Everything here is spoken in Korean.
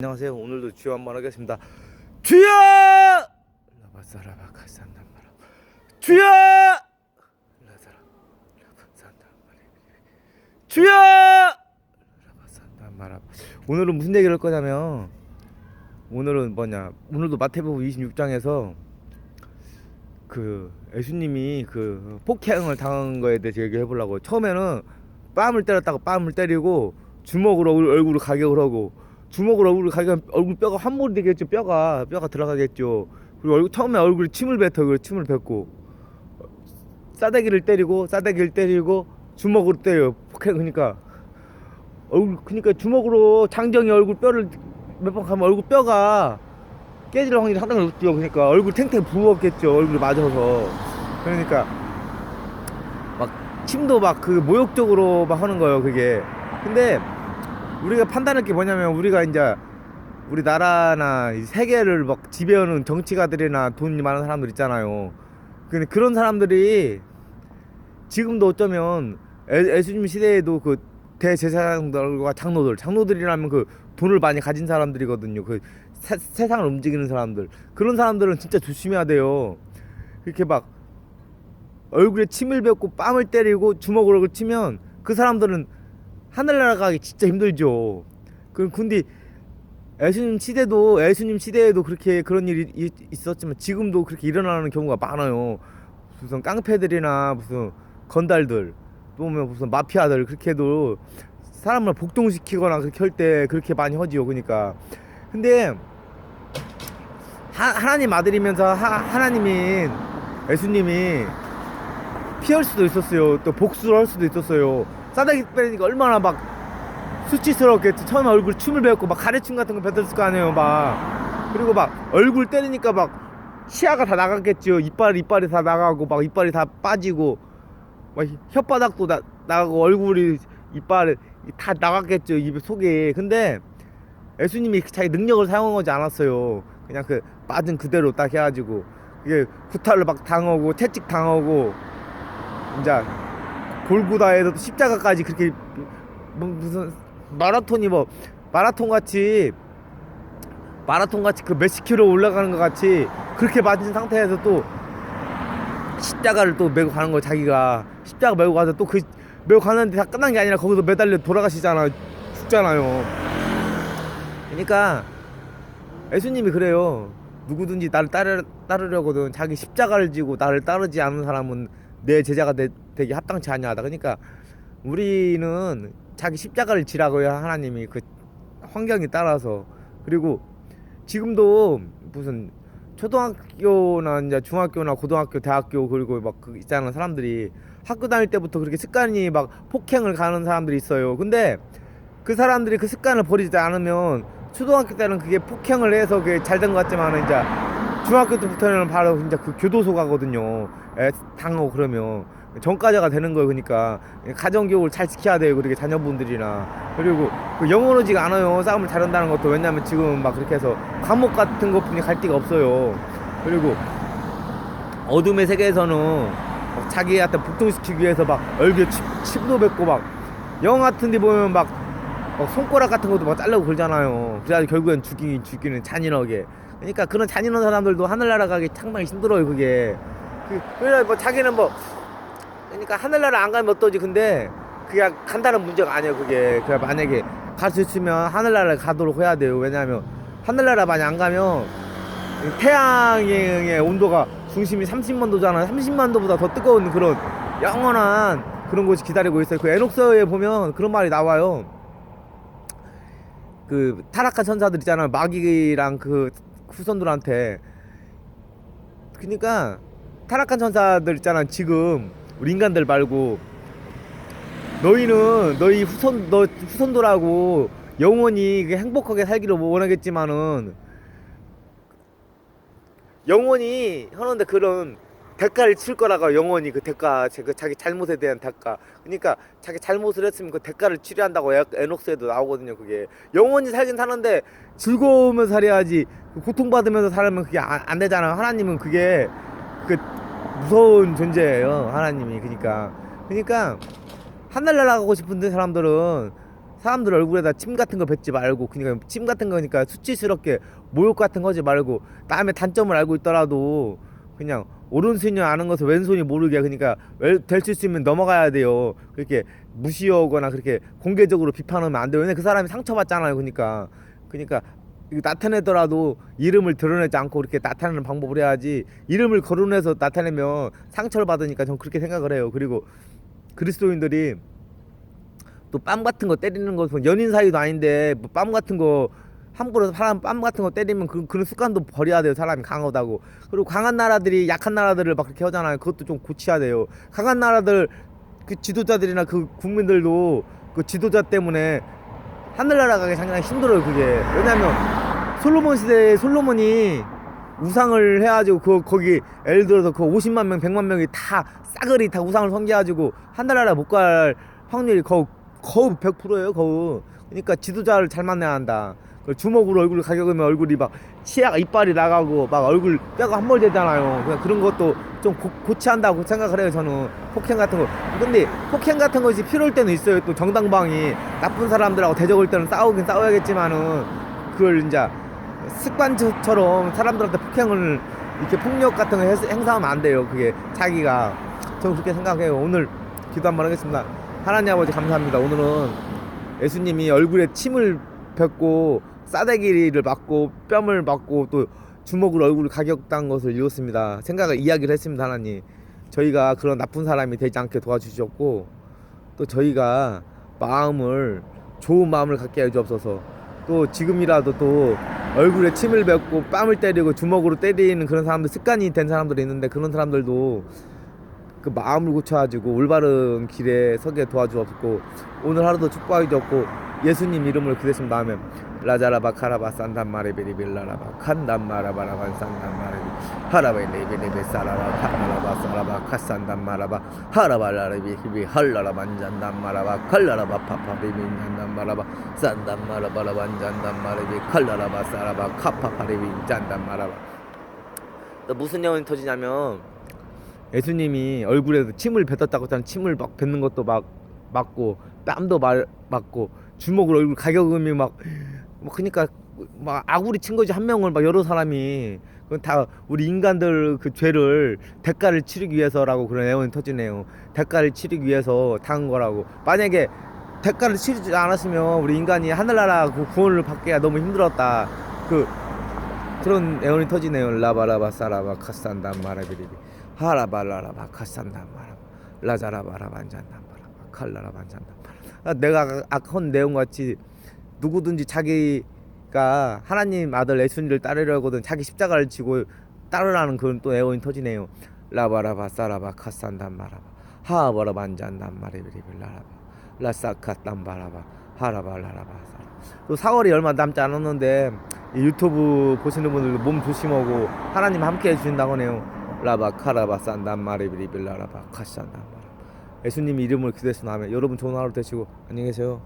안녕하세요. 오늘도 주여 한번 하겠습니다. 주여! 주여! 주여! 오늘은 무슨 얘기를 할 거냐면, 오늘도 마태복음 26장에서 그 예수님이 그 폭행을 당한 거에 대해서 얘기해 보려고. 처음에는 뺨을 때렸다가 뺨을 때리고 주먹으로 얼굴을 가격을 하고, 주먹으로 얼굴을 가격하면 얼굴 뼈가 함몰이 되겠죠. 뼈가 들어가겠죠. 그리고 처음에 얼굴에 침을 뱉어요. 침을 뱉고 싸대기를 때리고 주먹으로 때려요. 폭행. 그러니까 주먹으로 장정이 얼굴 뼈를 몇 번 가면 얼굴 뼈가 깨질 확률이 상당히 높죠. 그러니까 얼굴 탱탱 부었겠죠. 얼굴이 맞아서. 그러니까 막 침도 막 그 모욕적으로 막 하는 거예요. 그게. 근데 우리가 판단할 게 뭐냐면, 우리가 이제 우리나라나 세계를 막 지배하는 정치가들이나 돈이 많은 사람들 있잖아요. 근데 그런 사람들이 지금도 어쩌면 예수님 시대에도 그 대제사장들과 장로들이라면 그 돈을 많이 가진 사람들이거든요. 그 세상을 움직이는 사람들. 그런 사람들은 진짜 조심해야 돼요. 그렇게 막 얼굴에 침을 뱉고 뺨을 때리고 주먹으로 치면 그 사람들은 하늘나라 가기 진짜 힘들죠. 근데 예수님 시대에도 그렇게 그런 일이 있었지만 지금도 그렇게 일어나는 경우가 많아요. 무슨 깡패들이나 무슨 건달들, 또 무슨 마피아들, 그렇게 해도 사람을 복종시키거나 그렇게 할 때 그렇게 많이 하지요. 그러니까. 근데 하나님 아들이면서 하나님인 예수님이 피할 수도 있었어요. 또 복수를 할 수도 있었어요. 싸대기 때리니까 얼마나 막 수치스럽겠지. 처음에 얼굴 침을 뱉고 막 가래침 같은 거 뱉었을 거 아니에요. 막. 그리고 막 얼굴 때리니까 막 치아가 다 나갔겠죠. 이빨이 다 나가고 막 이빨이 다 빠지고 막 혓바닥도 나가고 얼굴이 이빨이 다 나갔겠죠. 입 속에. 근데 예수님이 자기 능력을 사용하지 않았어요. 그냥 그 빠진 그대로 딱 해가지고 이게 구타를 막 당하고 채찍 당하고 이제 골고다에서 십자가까지 그렇게 무슨 마라톤 같이 그 몇십 킬로 올라가는 것 같이 그렇게 맞은 상태에서 또 십자가를 또 메고 가는 거. 자기가 십자가 메고 가서 또 그 메고 가는데 다 끝난 게 아니라 거기서 매달려 돌아가시잖아. 죽잖아요. 그러니까 예수님이 그래요. 누구든지 나를 따르려거든 자기 십자가를 지고 나를 따르지 않는 사람은 내 제자가 되기 합당치 않냐하다. 그러니까 우리는 자기 십자가를 지라고요. 하나님이 그 환경에 따라서. 그리고 지금도 무슨 초등학교나 이제 중학교나 고등학교, 대학교, 그리고 막 그 있잖아. 사람들이 학교 다닐 때부터 그렇게 습관이 막 폭행을 가는 사람들이 있어요. 근데 그 사람들이 그 습관을 버리지 않으면 초등학교 때는 그게 폭행을 해서 그게 잘 된 것 같지만 이제 중학교 때부터는 바로 진짜 그 교도소 가거든요. 당하고 그러면 전과자가 되는 거예요. 그러니까 가정교육을 잘 지켜야 돼요. 그렇게 자녀분들이나. 그리고 그 영원하지가 않아요. 싸움을 잘한다는 것도. 왜냐면 지금 막 그렇게 해서 감옥 같은 것뿐이 갈 데가 없어요. 그리고 어둠의 세계에서는 자기한테 복종시키기 위해서 막 얼굴에 침도 뱉고 막 영화 같은 데 보면 막 손가락 같은 것도 막 자르고 그러잖아요. 그래가지고 결국엔 죽이는 잔인하게. 그러니까 그런 잔인한 사람들도 하늘나라 가기 상당히 힘들어요. 그게. 그래 뭐 자기는 뭐 그러니까 하늘나라 안 가면 어떠지. 근데 그게 간다는 문제가 아니에요. 그게. 그래 만약에 갈 수 있으면 하늘나라를 가도록 해야 돼요. 왜냐하면 하늘나라 만약 안 가면 태양의 온도가 중심이 30만 도잖아요. 30만 도보다 더 뜨거운 그런 영원한 그런 곳이 기다리고 있어요. 그 에녹서에 보면 그런 말이 나와요. 그 타락한 천사들 있잖아요. 마귀랑 그 후손들한테. 그러니까 타락한 천사들 있잖아. 지금 우리 인간들 말고 너희 후손들하고 영원히 행복하게 살기를 원하겠지만은 영원히 하는데 그런 대가를 칠 거라고. 영원히 그 대가, 자기 잘못에 대한 대가. 그러니까 자기 잘못을 했으면 그 대가를 치려야 한다고 에녹스에도 나오거든요. 그게 영원히 살긴 사는데 즐거우면서 살아야지. 고통받으면서 살면 그게 안 되잖아요. 하나님은 그게 그 무서운 존재예요. 하나님이. 그러니까 하늘나라 가고 싶은데 사람들은 사람들 얼굴에다 침 같은 거 뱉지 말고, 그러니까 침 같은 거니까 수치스럽게 모욕 같은 거 하지 말고, 남의 단점을 알고 있더라도 그냥 오른손이 아는 것을 왼손이 모르게, 그러니까 될 수 있으면 넘어가야 돼요. 그렇게 무시하거나 그렇게 공개적으로 비판하면 안 돼요. 왜냐면 그 사람이 상처받잖아요. 그러니까 이거 나타내더라도 이름을 드러내지 않고 이렇게 나타내는 방법을 해야지, 이름을 거론해서 나타내면 상처를 받으니까 저는 그렇게 생각을 해요. 그리고 그리스도인들이 또 뺨 같은 거 때리는 것은 연인 사이도 아닌데 뭐 뺨 같은 거 함부로 사람 뺨 같은 거 때리면 그런 습관도 버려야 돼요. 사람이 강하다고. 그리고 강한 나라들이 약한 나라들을 막 그렇게 하잖아요. 그것도 좀 고쳐야 돼요. 강한 나라들 그 지도자들이나 그 국민들도 그 지도자 때문에 하늘나라 가기 상당히 힘들어요. 그게 왜냐면 솔로몬 시대에 솔로몬이 우상을 해가지고 거기 예를 들어서 그 50만 명 100만 명이 다 싸그리 다 우상을 섬겨가지고 하늘나라 못 갈 확률이 거의 100%예요. 거의. 그러니까 지도자를 잘 만나야 한다. 주먹으로 얼굴 가격이면 얼굴이 막 치아가 이빨이 나가고 막 얼굴 뼈가 함몰되잖아요. 그냥 그런 것도 좀 고쳐야 한다고 생각을 해요. 저는 폭행 같은 거. 근데 폭행 같은 것이 필요할 때는 있어요. 또 정당방위 나쁜 사람들하고 대적할 때는 싸우긴 싸워야겠지만은 그걸 이제 습관처럼 사람들한테 폭행을 이렇게 폭력 같은 거 행사하면 안 돼요. 그게 자기가. 저는 그렇게 생각해요. 오늘 기도 한번 하겠습니다. 하나님 아버지 감사합니다. 오늘은 예수님이 얼굴에 침을 뱉고 싸대기를 맞고 뺨을 맞고 또 주먹으로 얼굴을 가격당한 것을 이뤘습니다. 이야기를 했습니다. 하나님, 저희가 그런 나쁜 사람이 되지 않게 도와주셨고, 또 저희가 좋은 마음을 갖게 해주옵소서. 또 지금이라도 또 얼굴에 침을 뱉고 뺨을 때리고 주먹으로 때리는 그런 사람들, 습관이 된 사람들이 있는데, 그런 사람들도 그 마음을 고쳐가지고 올바른 길에 서게 도와주옵고, 오늘 하루도 축복하게 주옵고, 예수님 이름으로 기도했습니다. 아멘. 라자라바 카라바 산단마레비리빌라라바 칸단마라바라반 산단마레비 하라베리비리비 사라바 카라바 사라바 카산단마라바 하라발라레비히비 할라라반잔단마라바 칼라라바 파파비빈잔단마라바 산단마라바라반잔단마레비 칼라라바 사라바 카파파리빈잔단마라바. 또 무슨 영혼이 터지냐면, 예수님이 얼굴에서 침을 뱉었다고 했잖아요. 침을 막 뱉는 것도 막 맞고 뺨도 맞고 주먹으로 얼굴 가격음이 그러니까 막 아구리 친 거지. 한 명을 막 여러 사람이. 그건 다 우리 인간들 그 죄를 대가를 치르기 위해서라고 그런 애원이 터지네요. 대가를 치르기 위해서 당한 거라고. 만약에 대가를 치르지 않았으면 우리 인간이 하늘나라 그 구원을 받기가 너무 힘들었다. 그런 애원이 터지네요. 라바라바 사라바 카산단 마라비리비 하라발라라바 카산단 마라바 라자라바라반잔단 마라바 칼라라반잔단 마라바. 내가 아까 한 내용 같이 누구든지 자기가 하나님 아들 예수님을 따르려거든 자기 십자가를 지고 따르라는 그런 또 애원이 터지네요. 라바라바 사라바 카산단 마라바 하바라반잔단 마라비리빌라라바 라사카단 바라바 하라발라라바. 또 4월이 얼마 남지 않았는데 유튜브 보시는 분들도 몸 조심하고 하나님 함께 해주신다고 하네요. 라바 카라바 산단 마레비리빌라라바 카산단 마라. 예수님 이름을 기도해서 나면 여러분 좋은 하루 되시고 안녕히 계세요.